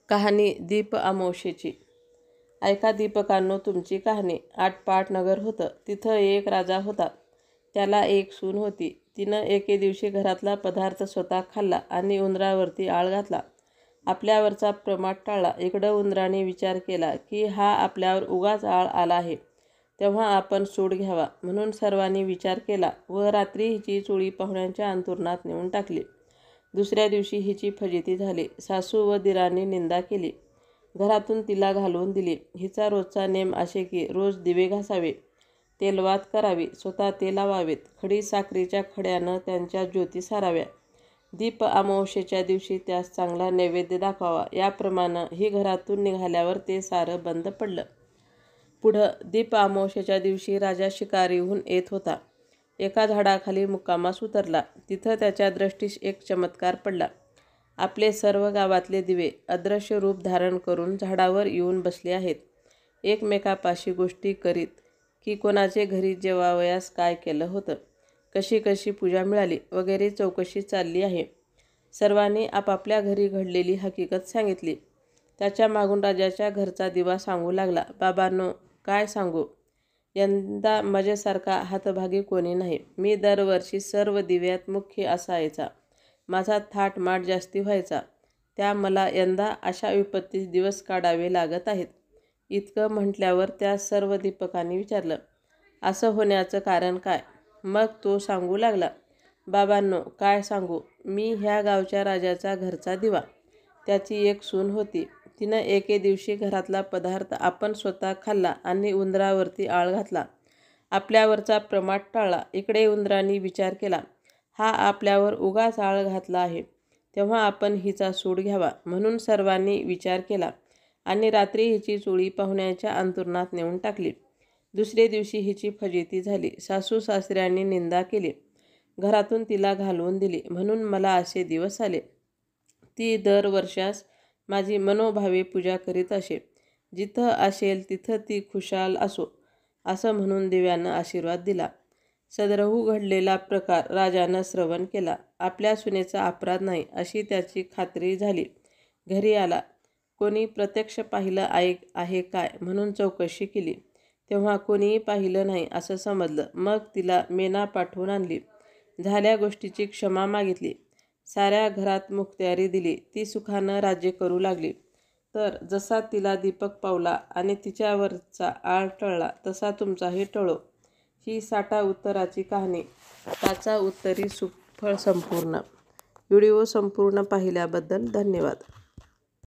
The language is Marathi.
कहाणी दीप अमावस्येची. ऐका दीपकांनो तुमची कहाणी. आटपाट नगर होतं. तिथं एक राजा होता. त्याला एक सून होती. तिनं एके दिवशी घरातला पदार्थ स्वतः खाल्ला आणि उंदरावरती आळ घातला. आपल्यावरचा प्रमाद टाळला. इकडं उंदराने विचार केला की हा आपल्यावर उगाच आळ आला आहे, तेव्हा आपण सूड घ्यावा. म्हणून सर्वांनी विचार केला व रात्री हिची चोळी पाहुण्यांच्या अंथरुणात नेऊन टाकली. दुसऱ्या दिवशी हिची फजिती झाली. सासू व दिरांनी निंदा केली. घरातून तिला घालवून दिली. हिचा रोजचा नेम असे की रोज दिवे घासावे, तेलवात करावी, स्वतः ते लावावेत, खडी साखरेच्या खड्यानं त्यांच्या ज्योती साराव्या, दीप अमावस्येच्या दिवशी त्यास चांगला नैवेद्य दाखवावा. याप्रमाणे ही घरातून निघाल्यावर ते सारं बंद पडलं. पुढं दीप अमावस्येच्या दिवशी राजा शिकारीहून येत होता. एका झाडाखाली मुक्कामास उतरला. तिथं त्याच्या दृष्टीस एक चमत्कार पडला. आपले सर्व गावातले दिवे अदृश्य रूप धारण करून झाडावर येऊन बसले आहेत. एकमेकापाशी गोष्टी करीत की कोणाचे घरी जेवावयास काय केलं होतं, कशी कशी पूजा मिळाली वगैरे चौकशी चालली आहे. सर्वांनी आपापल्या घरी घडलेली हकीकत सांगितली. त्याच्या मागून राजाच्या घरचा दिवा सांगू लागला, बाबांनो काय सांगू, यंदा माझ्यासारखा हातभागी कोणी नाही. मी दरवर्षी सर्व दिव्यात मुख्य असायचा. माझा थाटमाट जास्ती व्हायचा. त्या मला यंदा अशा विपत्तीस दिवस काढावे लागत आहेत. इतकं म्हटल्यावर त्या सर्व दीपकांनी विचारलं, असं होण्याचं कारण काय? मग तो सांगू लागला, बाबांनो काय सांगू, मी ह्या गावच्या राजाचा घरचा दिवा. त्याची एक सून होती. तिनं एके दिवशी घरातला पदार्थ आपण स्वतः खाल्ला आणि उंदरावरती आळ घातला. आपल्यावरचा प्रमाद टाळला. इकडे उंदराने विचार केला, हा आपल्यावर उगाच आळ घातला आहे, तेव्हा आपण हिचा सूड घ्यावा. म्हणून सर्वांनी विचार केला आणि रात्री हिची चोळी पाहुण्यांच्या अंथरुणात नेऊन टाकली. दुसरे दिवशी हिची फजिती झाली. सासू सासऱ्यांनी निंदा केली. घरातून तिला घालवून दिली. म्हणून मला असे दिवस आले. ती दर वर्षास माझी मनोभावे पूजा करीत असे. जिथं असेल तिथं ती खुशाल असो, असं म्हणून दिव्यानं आशीर्वाद दिला. सदरहू घडलेला प्रकार राजानं श्रवण केला. आपल्या सुनेचा अपराध नाही अशी त्याची खात्री झाली. घरी आला. कोणी प्रत्यक्ष पाहिलं आहे काय म्हणून चौकशी केली, तेव्हा कोणीही पाहिलं नाही असं समजलं. मग तिला मेना पाठवून आणली. झाल्या गोष्टीची क्षमा मागितली. साऱ्या घरात मुखत्यारी दिली. ती सुखानं राज्य करू लागली. तर जसा तिला दीपक पावला आणि तिच्यावरचा आळ टळला तसा तुमचाही टळो. ही साठा उत्तराची कहाणी. त्याचा उत्तरी सुफळ संपूर्ण. व्हिडिओ संपूर्ण पाहिल्याबद्दल धन्यवाद.